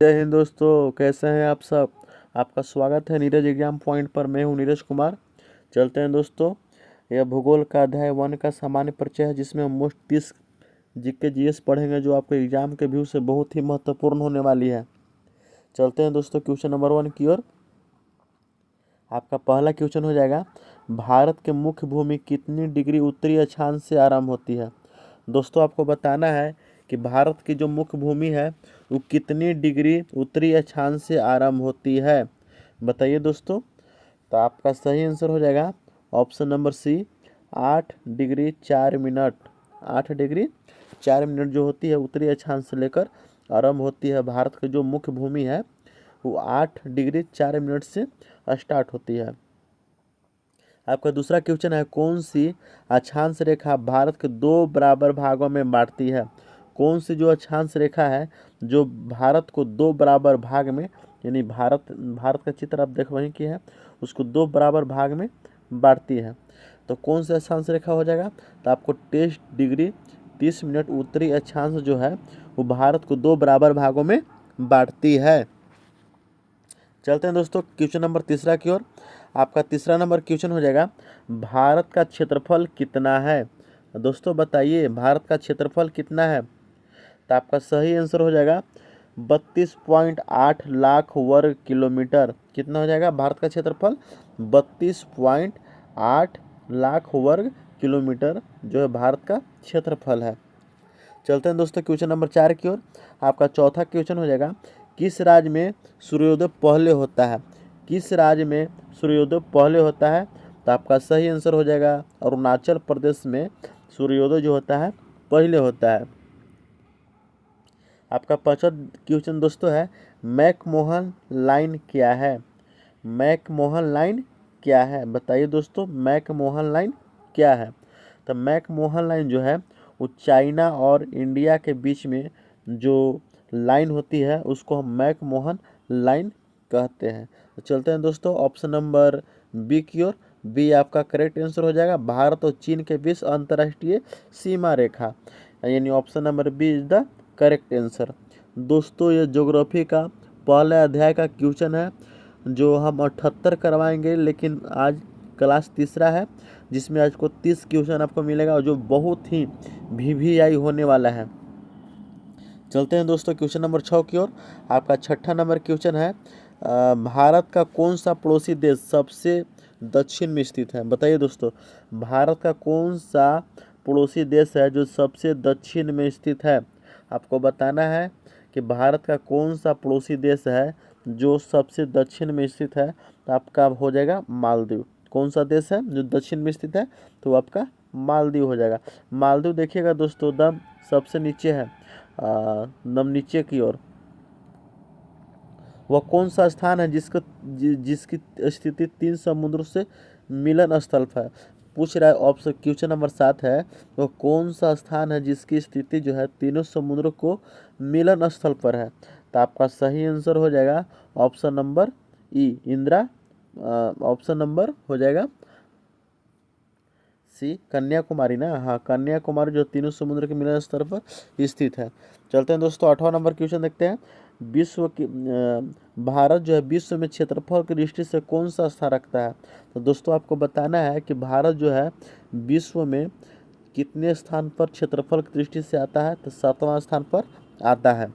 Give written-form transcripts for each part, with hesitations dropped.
जय हिंद दोस्तों, कैसे हैं आप सब। आपका स्वागत है नीरज एग्जाम पॉइंट पर। मैं हूं नीरज कुमार। चलते हैं दोस्तों। यह भूगोल का अध्याय 1 का सामान्य परिचय है, जिसमें हम मोस्ट 30 जीके जीएस पढ़ेंगे, जो आपके एग्जाम के व्यू से बहुत ही महत्वपूर्ण होने वाली है। चलते हैं दोस्तों क्वेश्चन नंबर 1 की ओर। आपका पहला क्वेश्चन हो जाएगा, भारत के मुख्य भूमि कितनी डिग्री उत्तरी अक्षांश से आरंभ होती है। दोस्तों आपको बताना है कि भारत की जो मुख्य भूमि है वो कितनी डिग्री उत्तरी अक्षांश से आरंभ होती है, बताइए दोस्तों। तो आपका सही आंसर हो जाएगा option number C, 8 degree 4 minute. 8 degree 4 minute जो होती है उत्तरी अक्षांश से लेकर आरंभ होती है। भारत की जो मुख्य भूमि है वो 8 डिग्री 4 मिनट से स्टार्ट होती है। आपका दूसरा क्वेश्चन है, कौन सी अक्षांश रेखा भारत के 2 बराबर भागों में बांटती है। कौन सी जो अक्षांश रेखा है जो भारत को 2 बराबर भाग में, यानी भारत भारत का चित्र आप देख वहीं की है, उसको 2 बराबर भाग में बांटती है। तो कौन सी अक्षांश रेखा हो जाएगा। तो आपको 23 डिग्री 30 मिनट उत्तरी अक्षांश जो है वो भारत को 2 बराबर भागों में बांटती है। चलते हैं दोस्तों क्वेश्चन नंबर तीसरा की ओर। आपका तीसरा नंबर क्वेश्चन हो जाएगा, भारत का क्षेत्रफल कितना है। दोस्तों बताइए भारत का क्षेत्रफल कितना है। तो आपका सही आंसर हो जाएगा 32.8 लाख वर्ग किलोमीटर। कितना हो जाएगा भारत का क्षेत्रफल, 32.8 लाख वर्ग किलोमीटर जो है भारत का क्षेत्रफल है। चलते हैं दोस्तों क्वेश्चन नंबर 4 की ओर। आपका चौथा क्वेश्चन हो जाएगा, किस राज्य में सूर्योदय पहले होता है। किस राज्य में सूर्योदय पहले होता है। तो आपका सही आंसर हो जाएगा अरुणाचल प्रदेश में सूर्योदय जो होता है पहले होता है। आपका पांचवा क्वेश्चन दोस्तों है, मैकमोहन लाइन क्या है। मैकमोहन लाइन क्या है, बताइए दोस्तों मैकमोहन लाइन क्या है। तो मैकमोहन लाइन जो है वो चाइना और इंडिया के बीच में जो लाइन होती है उसको हम मैकमोहन लाइन कहते हैं। तो चलते हैं दोस्तों ऑप्शन नंबर बी की ओर। बी आपका करेक्ट आंसर हो जाएगा, भारत और चीन के बीच अंतर्राष्ट्रीय सीमा रेखा, यानी option number B is the correct answer. दोस्तों ये ज्योग्राफी का पहले अध्याय का क्वेश्चन है जो हम 78 करवाएंगे, लेकिन आज क्लास तीसरा है जिसमें आज को 30 क्वेश्चन आपको मिलेगा और जो बहुत ही वीवीआई होने वाला है। चलते हैं दोस्तों क्वेश्चन नंबर 6 की ओर। आपका छठा नंबर क्वेश्चन है, भारत का कौन सा पड़ोसी देश सबसे दक्षिण में स्थित है। बताइए दोस्तों भारत का कौन सा पड़ोसी देश है जो सबसे दक्षिण में स्थित है। आपको बताना है कि भारत का कौन सा पड़ोसी देश है जो सबसे दक्षिण में स्थित है। तो आपका हो जाएगा मालदीव। कौन सा देश है जो दक्षिण में स्थित है, तो आपका मालदीव हो जाएगा। मालदीव देखिएगा दोस्तों दम सबसे नीचे है, दम नीचे की ओर। वह कौन सा स्थान है जिसकी स्थिति 3 समुद्र से मिलन स्थल पर है। पूछ रहा है ऑप्शन क्वेश्चन नंबर 7 है, वह कौन सा स्थान है जिसकी स्थिति जो है तीनों समुद्र को मिलन स्थल पर है। तो आपका सही आंसर हो जाएगा ऑप्शन नंबर ई, इंदिरा। ऑप्शन नंबर हो जाएगा सी, कन्याकुमारी ना। हाँ कन्याकुमारी जो तीनों समुद्र के मिलन स्थल पर स्थित है। चलते हैं दोस्तों 8वां नंबर क्वेश्चन देखते हैं। भारत जो है विश्व में क्षेत्रफल की दृष्टि से कौन सा स्थान रखता है। तो दोस्तों आपको बताना है कि भारत जो है विश्व में कितने स्थान पर क्षेत्रफल की दृष्टि से आता है। तो 7वां स्थान पर आता है।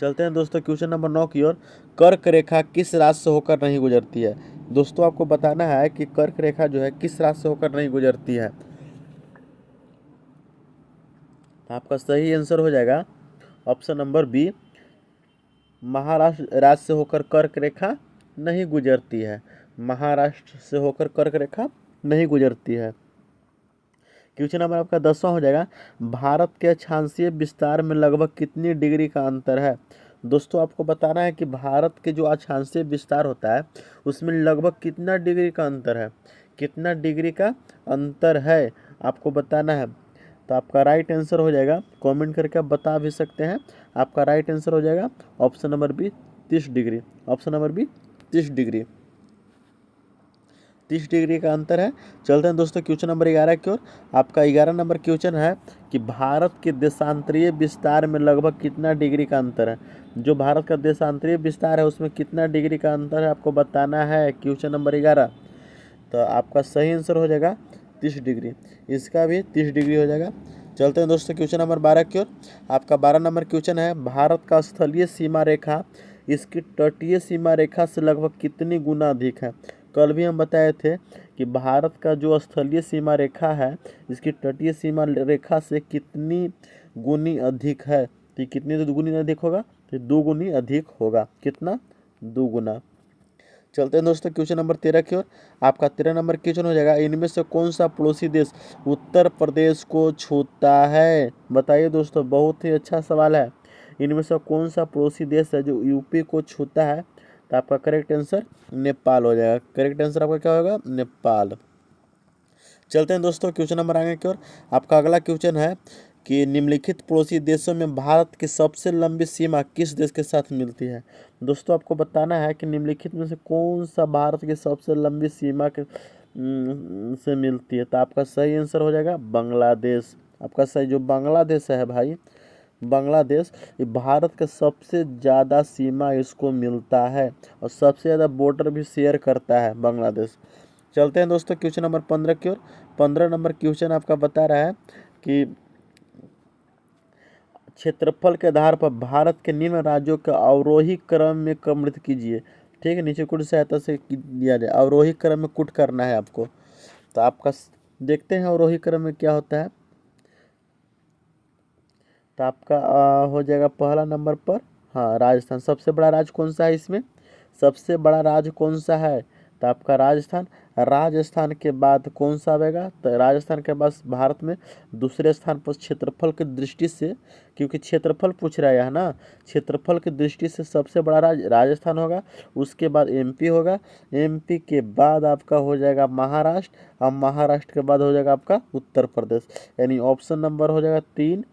चलते हैं दोस्तों क्वेश्चन नंबर 9 की ओर। कर्क रेखा किस राशि से होकर नहीं गुजरती है। दोस्तों आपको बताना है कि कर्क रेखा जो है किस राशि से होकर नहीं गुजरती है। आपका सही आंसर हो जाएगा ऑप्शन नंबर बी, महाराष्ट्र राज्य से होकर कर्क रेखा नहीं गुजरती है। महाराष्ट्र से होकर कर्क रेखा नहीं गुजरती है। क्वेश्चन नंबर आपका 10वां हो जाएगा, भारत के अक्षांशीय विस्तार में लगभग कितनी डिग्री का अंतर है। दोस्तों आपको बताना है कि भारत के जो अक्षांशीय विस्तार होता है उसमें लगभग कितना डिग्री का अंतर है। कितना डिग्री का अंतर है आपको बताना है। तो आपका राइट आंसर हो जाएगा, कमेंट करके आप बता भी सकते हैं। आपका राइट आंसर हो जाएगा option number B, 30 degree. Option number B 30 degree. 30 degree का अंतर है। चलते हैं दोस्तों क्वेश्चन नंबर 11 की ओर। आपका 11 नंबर क्वेश्चन है कि भारत के देशांतरीय विस्तार में लगभग कितना डिग्री का अंतर है। जो भारत का देशांतरीय विस्तार है उसमें कितना डिग्री का अंतर है आपको बताना है। क्वेश्चन नंबर 11, तो आपका सही आंसर हो जाएगा 30 डिग्री, इसका भी 30 डिग्री हो जाएगा। चलते हैं दोस्तों क्वेश्चन नंबर 12 की ओर। आपका 12 नंबर क्वेश्चन है, भारत का स्थलीय सीमा रेखा इसकी तटीय सीमा रेखा से लगभग कितनी गुना अधिक है। कल भी हम बताए थे कि भारत का जो स्थलीय सीमा रेखा है इसकी तटीय सीमा रेखा से कितनी गुनी अधिक है। तो कितनी तो गुनी अधिक होगा, तो 2 गुनी अधिक होगा। कितना? 2 गुना। चलते हैं दोस्तों क्वेश्चन नंबर 13 की ओर। आपका 13 नंबर क्वेश्चन हो जाएगा, इनमें से कौन सा पड़ोसी देश उत्तर प्रदेश को छूता है। बताइए दोस्तों, बहुत ही अच्छा सवाल है। इनमें से कौन सा पड़ोसी देश है जो यूपी को छूता है। तो आपका करेक्ट आंसर नेपाल हो जाएगा। करेक्ट आंसर आपका क्या होगा? नेपाल। चलते हैं दोस्तों क्वेश्चन नंबर आगे की ओर। आपका अगला क्वेश्चन है कि निम्नलिखित पड़ोसी देशों में भारत की सबसे लंबी सीमा किस देश के साथ मिलती है। दोस्तों आपको बताना है कि निम्नलिखित में से कौन सा भारत की सबसे लंबी सीमा के से मिलती है। तो आपका सही आंसर हो जाएगा बांग्लादेश। आपका सही जो बांग्लादेश है भाई, बांग्लादेश, ये भारत का सबसे ज़्यादा सीमा इसको मिलता है और सबसे ज़्यादा बॉर्डर भी शेयर करता है बांग्लादेश। चलते हैं दोस्तों क्वेश्चन नंबर 15 की ओर। 15 नंबर क्वेश्चन आपका बता रहा है कि क्षेत्रफल के आधार पर भारत के निम्न राज्यों का अवरोही क्रम में क्रमबद्ध कीजिए। ठीक है, नीचे कुट सहायता से दिया जाए। अवरोही क्रम में कुट करना है आपको। तो आपका देखते हैं अवरोही क्रम में क्या होता है। तो आपका हो जाएगा पहला नंबर पर, हाँ, राजस्थान। सबसे बड़ा राज्य कौन सा है इसमें? सबसे बड़ा राज्य कौन सा है? तो आपका राजस्थान। राजस्थान के बाद कौन सा आएगा? तो राजस्थान के बाद भारत में दूसरे स्थान पर क्षेत्रफल की दृष्टि से, क्योंकि क्षेत्रफल पूछ रहा है ना, क्षेत्रफल की दृष्टि से सबसे बड़ा राज्य राजस्थान होगा। उसके बाद एमपी होगा। एमपी के बाद आपका हो जाएगा महाराष्ट्र। और महाराष्ट्र के बाद हो जाएगा आपका उत्तर प्रदेश। यानी ऑप्शन नंबर हो जाएगा 3,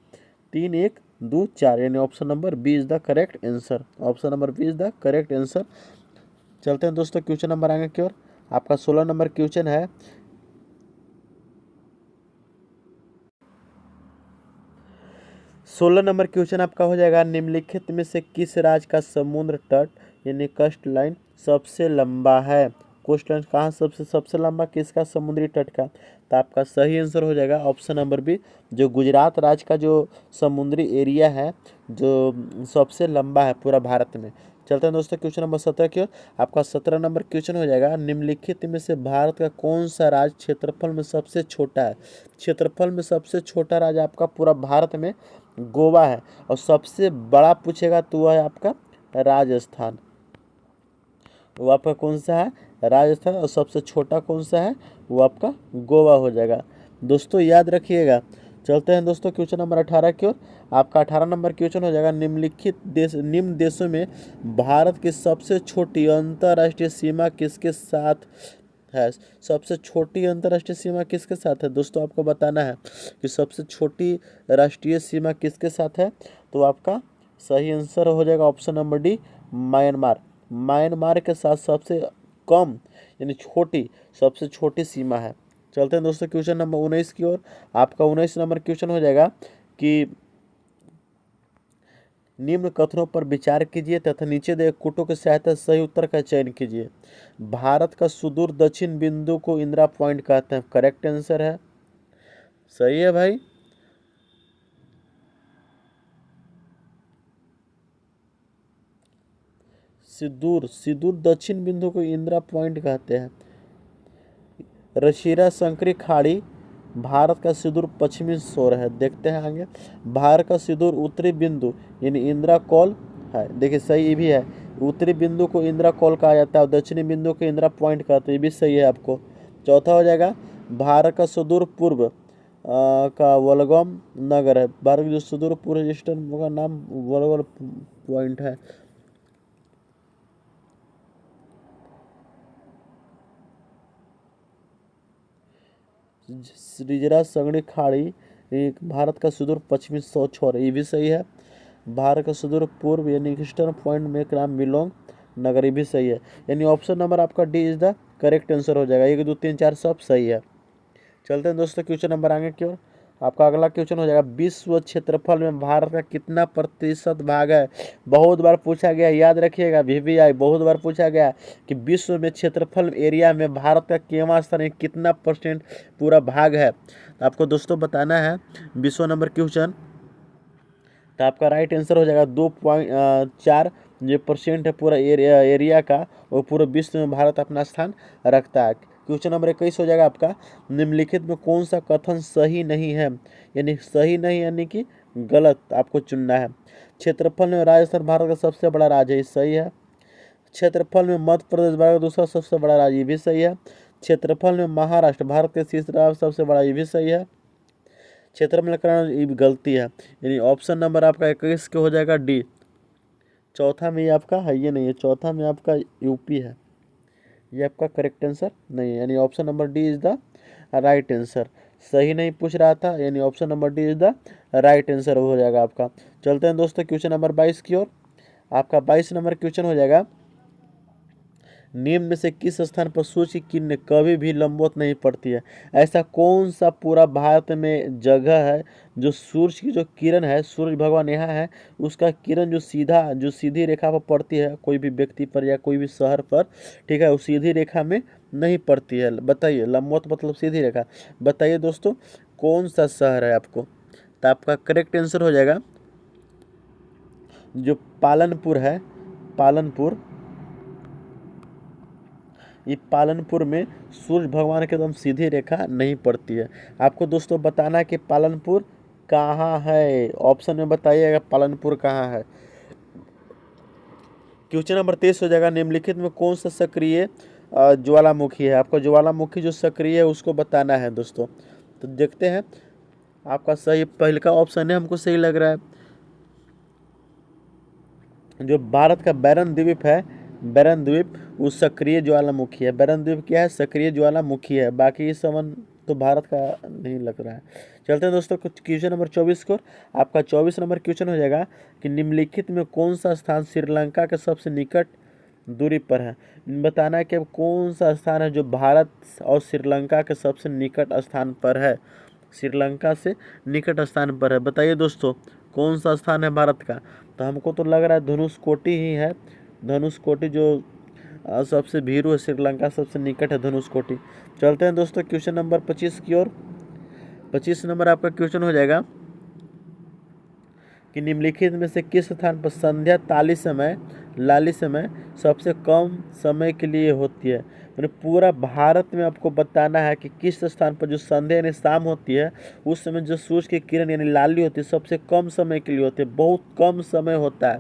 3, 1, 2, 4, यानी option number B is the correct answer. Option number B is the correct answer. चलते हैं दोस्तों क्वेश्चन नंबर आगे की ओर। आपका 16 नंबर क्वेश्चन है, 16 नंबर क्वेश्चन आपका हो जाएगा, निम्नलिखित में से किस राज्य का समुद्र तट यानी कोस्ट लाइन सबसे लंबा है। कोस्ट लाइन कहाँ सबसे सबसे लंबा, किसका? समुद्री तट का। तो आपका सही आंसर हो जाएगा ऑप्शन नंबर बी, जो गुजरात राज्य का जो समुद्री एरिया है जो सबसे लंबा है पूरा भारत में। चलते हैं दोस्तों क्वेश्चन नंबर 17 की ओर। आपका 17 नंबर क्वेश्चन हो जाएगा, निम्नलिखित में से भारत का कौन सा राज्य क्षेत्रफल में सबसे छोटा है। क्षेत्रफल में सबसे छोटा राज्य आपका पूरा भारत में गोवा है। और सबसे बड़ा पूछेगा तो वह है आपका राजस्थान। वो आपका कौन सा है? राजस्थान। और सबसे छोटा कौन सा है? वो आपका गोवा हो जाएगा। दोस्तों याद रखिएगा। चलते हैं दोस्तों क्वेश्चन नंबर 18 की ओर। आपका 18 नंबर क्वेश्चन हो जाएगा, निम्नलिखित देश निम्न देशों में भारत की सबसे छोटी अंतर्राष्ट्रीय सीमा किसके साथ है। सबसे छोटी अंतर्राष्ट्रीय सीमा किसके साथ है? दोस्तों आपको बताना है कि सबसे छोटी राष्ट्रीय सीमा किसके साथ है। तो आपका सही आंसर हो जाएगा option number D, Myanmar. Myanmar के साथ सबसे कम यानी छोटी, सबसे छोटी सीमा है। चलते हैं दोस्तों क्वेश्चन नंबर 19 की ओर। आपका 19 नंबर क्वेश्चन हो जाएगा कि निम्न कथनों पर विचार कीजिए तथा नीचे दिए कुटों की सहायता से सही उत्तर का चयन कीजिए। भारत का सुदूर दक्षिण बिंदु को इंदिरा पॉइंट कहते हैं। करेक्ट आंसर है, सही है भाई। सुदूर दक्षिण बिंदु को इंदिरा पॉइंट कहते हैं। रशीला संकरी खाड़ी भारत का सुदूर पश्चिमी छोर है। देखते हैं आगे। भारत का सुदूर उत्तरी बिंदु यानी इंदिरा कॉल है। देखिए सही भी है, उत्तरी बिंदु को इंदिरा कॉल कहा जाता है और दक्षिणी बिंदु को इंदिरा पॉइंट कहते हैं। ये भी सही है आपको। चौथा हो जाएगा, भारत का सुदूर पूर्व का वलगम नगर है। भारत का जो सुदूर पूर्व ईस्टर्न का नाम वलगम पॉइंट है। रिजरा संगड़ी खाड़ी भारत का सुदूर पश्चिमी छोर, ये भी सही है। भारत का सुदूर पूर्व यानी ईस्टर्न पॉइंट में नाम मिलोंग नगर, ये भी सही है। यानी ऑप्शन नंबर आपका D is the correct answer हो जाएगा। 1 2 3 4 सब सही है। चलते हैं दोस्तों क्वेश्चन नंबर आगे की ओर। आपका अगला क्वेश्चन हो जाएगा, विश्व क्षेत्रफल में भारत का कितना प्रतिशत भाग है। बहुत बार पूछा गया, याद रखिएगा VVI, बहुत बार पूछा गया कि विश्व में क्षेत्रफल एरिया में भारत का केवां स्थान है, कितना परसेंट पूरा भाग है। तो आपको दोस्तों बताना है 20वां नंबर क्वेश्चन। तो आपका राइट आंसर हो जाएगा 2.4 जो परसेंट है पूरा एरिया का, वो पूरे विश्व में भारत अपना स्थान रखता है। क्वेश्चन नंबर 21 हो जाएगा आपका, निम्नलिखित में कौन सा कथन सही नहीं है, यानी सही नहीं यानी कि गलत आपको चुनना है। क्षेत्रफल में राजस्थान भारत का सबसे बड़ा राज्य है, सही है। क्षेत्रफल में मध्य प्रदेश भारत का दूसरा सबसे बड़ा राज्य, ये भी सही है। क्षेत्रफल में महाराष्ट्र भारत का तीसरा सबसे बड़ा, ये भी सही है। क्षेत्रफल ये गलती है, यानी ऑप्शन नंबर आपका 21 के हो जाएगा डी। चौथा में ये आपका है, ये नहीं है, चौथा में आपका यूपी है, ये आपका करेक्ट आंसर नहीं है, यानी option number D is the right answer. सही नहीं पूछ रहा था, यानी option number D is the right answer हो जाएगा आपका। चलते हैं दोस्तों क्वेश्चन नंबर 22 की ओर। आपका 22 नंबर क्वेश्चन हो जाएगा, निम्न में से किस स्थान पर सूर्य की किरण कभी भी लंबवत नहीं पड़ती है। ऐसा कौन सा पूरा भारत में जगह है जो सूर्य की जो किरण है, सूर्य भगवान यहाँ है, उसका किरण जो सीधी रेखा पर पड़ती है कोई भी व्यक्ति पर या कोई भी शहर पर, ठीक है, उस सीधी रेखा में नहीं पड़ती है। बताइए, लंबवत मतलब सीधी रेखा। बताइए दोस्तों कौन सा शहर है आपको। तो आपका करेक्ट आंसर हो जाएगा जो पालनपुर है, पालनपुर। ये पालनपुर में सूर्य भगवान के एकदम सीधी रेखा नहीं पड़ती है। आपको दोस्तों बताना है कि पालनपुर कहाँ है, ऑप्शन में बताइएगा पालनपुर कहाँ है। क्वेश्चन नंबर 23 हो जाएगा, निम्नलिखित में कौन सा सक्रिय ज्वालामुखी है। आपको ज्वालामुखी जो सक्रिय है उसको बताना है दोस्तों। तो देखते हैं, आपका सही पहले का ऑप्शन है, हमको सही लग रहा है। जो भारत का बैरन द्वीप है, बैरन द्वीप वो सक्रिय ज्वालामुखी है। बैरन द्वीप क्या है, सक्रिय ज्वालामुखी है। बाकी इस समन तो भारत का नहीं लग रहा है। चलते हैं दोस्तों क्वेश्चन नंबर 24 को। आपका 24 नंबर क्वेश्चन हो जाएगा कि निम्नलिखित में कौन सा स्थान श्रीलंका के सबसे निकट दूरी पर है। बताना है कि अब कौन सा स्थान है जो भारत और श्रीलंका के सबसे निकट स्थान पर है, श्रीलंका से निकट स्थान पर है। बताइए दोस्तों कौन सा स्थान है भारत का। तो हमको तो लग रहा है धनुषकोटी ही है, धनुषकोटी जो सबसे भीरू है, श्रीलंका सबसे निकट है धनुषकोटी। चलते हैं दोस्तों क्वेश्चन नंबर 25 की ओर। 25 नंबर आपका क्वेश्चन हो जाएगा कि निम्नलिखित में से किस स्थान पर संध्या लाली समय सबसे कम समय के लिए होती है। मैंने पूरा भारत में आपको बताना है कि किस स्थान पर जो संध्या यानी शाम होती है उस समय जो सूर्य की किरण यानी लाली होती है सबसे कम समय के लिए होती है, बहुत कम समय होता है।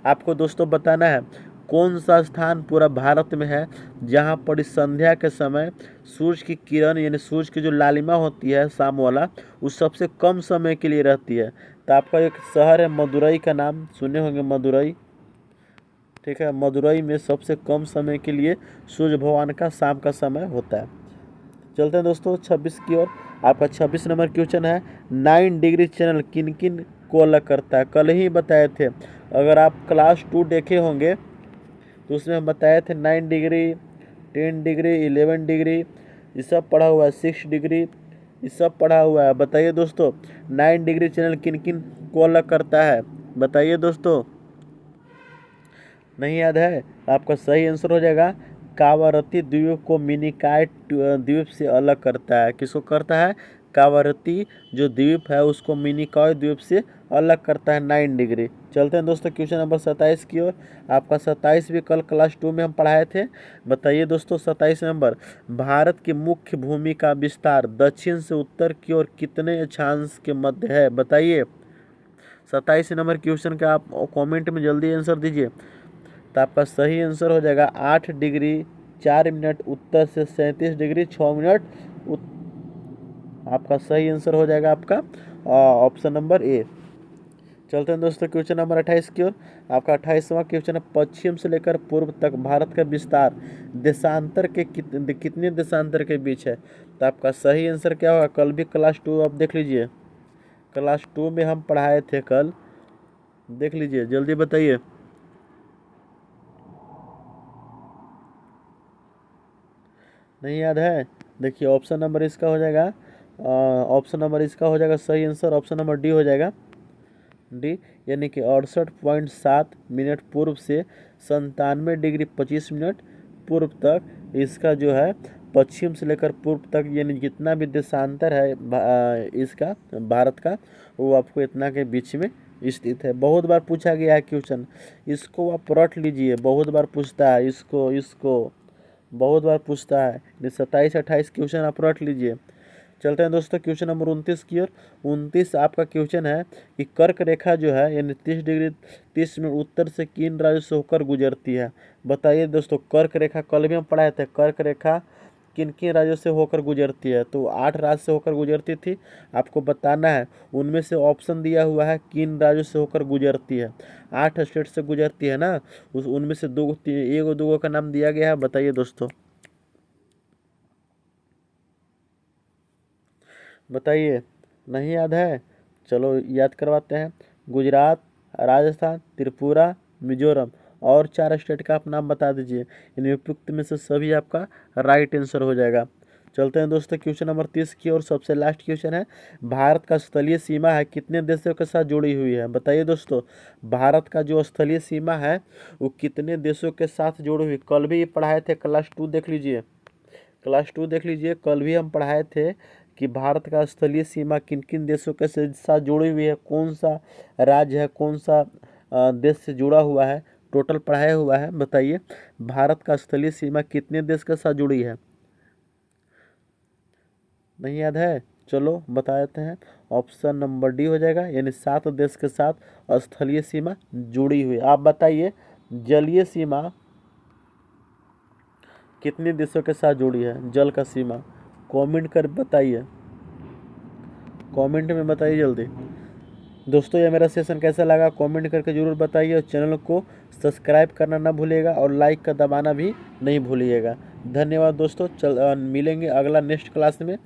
आपको दोस्तों बताना है कौन सा स्थान पूरा भारत में है जहाँ पर इस संध्या के समय सूर्य की किरण यानी सूर्य की जो लालिमा होती है शाम वाला, वो सबसे कम समय के लिए रहती है। तो आपका एक शहर है मदुरई का नाम सुने होंगे, मदुरई, ठीक है। मदुरई में सबसे कम समय के लिए सूर्य भगवान का शाम का समय होता है। चलते हैं दोस्तों 26 की ओर। आपका 26 नंबर क्वेश्चन है, 9 डिग्री चैनल किन किन को अलग करता है। कल ही बताए थे, अगर आप क्लास 2 देखे होंगे तो उसमें हम बताए थे 9 डिग्री, 10 डिग्री, 11 डिग्री, ये सब पढ़ा हुआ है, 6 डिग्री, ये सब पढ़ा हुआ है। बताइए दोस्तों 9 डिग्री चैनल किन किन को अलग करता है। बताइए दोस्तों, नहीं याद है। आपका सही आंसर हो जाएगा कावारती द्वीप को मिनिकॉय द्वीप से अलग करता है। किसको करता है, कावारती जो द्वीप है उसको मिनिकॉय द्वीप से अलग करता है 9 डिग्री। चलते हैं दोस्तों क्वेश्चन नंबर 27 की ओर। आपका 27 भी कल क्लास 2 में हम पढ़ाए थे। बताइए दोस्तों 27 नंबर, भारत की मुख्य भूमि का विस्तार दक्षिण से उत्तर की ओर कितने अक्षांश के मध्य है। बताइए 27 नंबर क्वेश्चन का आप कमेंट में जल्दी आंसर दीजिए। तो आपका सही आंसर हो जाएगा 8 डिग्री 4 मिनट उत्तर से 37 डिग्री 6 मिनट आपका सही आंसर हो जाएगा आपका ऑप्शन नंबर ए। चलते हैं दोस्तों क्वेश्चन नंबर 28 की ओर। आपका 28वां क्वेश्चन है, पश्चिम से लेकर पूर्व तक भारत का विस्तार देशांतर के कितने देशांतर के बीच है। तो आपका सही आंसर क्या होगा, कल भी क्लास 2 आप देख लीजिए, क्लास 2 में हम पढ़ाए थे कल, देख लीजिए जल्दी बताइए। नहीं याद है? देखिए ऑप्शन नंबर इसका हो जाएगा, ऑप्शन नंबर इसका हो जाएगा सही आंसर, ऑप्शन नंबर डी हो जाएगा, डी। यानी कि 68.7 मिनट पूर्व से 97 डिग्री 25 मिनट पूर्व तक इसका जो है पश्चिम से लेकर पूर्व तक, यानी जितना भी देशांतर है इसका भारत का, वो आपको इतना के बीच में स्थित है। बहुत बार पूछा गया है क्वेश्चन, इसको आप रट लीजिए, बहुत बार पूछता है इसको, बहुत बार पूछता है। 27-28 क्वेश्चन आप रट लीजिए। चलते हैं दोस्तों क्वेश्चन नंबर 29 की ओर। 29 आपका क्वेश्चन है कि कर्क रेखा जो है यानी 30 डिग्री 30 मिनट उत्तर से किन राज्यों से होकर गुजरती है। बताइए दोस्तों, कर्क रेखा कल भी हम पढ़ाए थे, कर्क रेखा किन किन राज्यों से होकर गुजरती है, तो 8 राज्य से होकर गुजरती थी, आपको बताना है। उनमें से ऑप्शन दिया हुआ है किन राज्यों से होकर गुजरती है, 8 स्टेट से गुजरती है ना, उनमें से दो एक दो का नाम दिया गया है। बताइए दोस्तों, बताइए। नहीं याद है? चलो याद करवाते हैं। गुजरात, राजस्थान, त्रिपुरा, मिजोरम और 4 स्टेट का आप नाम बता दीजिए। इन उपयुक्त में से सभी आपका राइट आंसर हो जाएगा। चलते हैं दोस्तों क्वेश्चन नंबर 30 की और सबसे लास्ट क्वेश्चन है, भारत का स्थलीय सीमा है कितने देशों के साथ जुड़ी हुई है। बताइए दोस्तों, भारत का जो स्थलीय सीमा है वो कितने देशों के साथ जुड़ी हुई। कल भी पढ़ाए थे, क्लास 2 देख लीजिए, क्लास 2 देख लीजिए, कल भी हम पढ़ाए थे कि भारत का स्थलीय सीमा किन किन देशों के साथ जुड़ी हुई है, कौन सा राज्य है, कौन सा देश से जुड़ा हुआ है, टोटल पढ़ाया हुआ है। बताइए, भारत का स्थलीय सीमा कितने देश के साथ जुड़ी है। नहीं याद है? चलो बता देते हैं, ऑप्शन नंबर डी हो जाएगा, यानी 7 देश के साथ स्थलीय सीमा जुड़ी हुई है। आप बताइए, जलीय सीमा कितने देशों के साथ जुड़ी है, जल का सीमा, कमेंट कर बताइए, कमेंट में बताइए जल्दी। दोस्तों ये मेरा सेशन कैसा लगा कमेंट करके ज़रूर बताइए, और चैनल को सब्सक्राइब करना ना भूलिएगा और लाइक का दबाना भी नहीं भूलिएगा। धन्यवाद दोस्तों, मिलेंगे अगला नेक्स्ट क्लास में।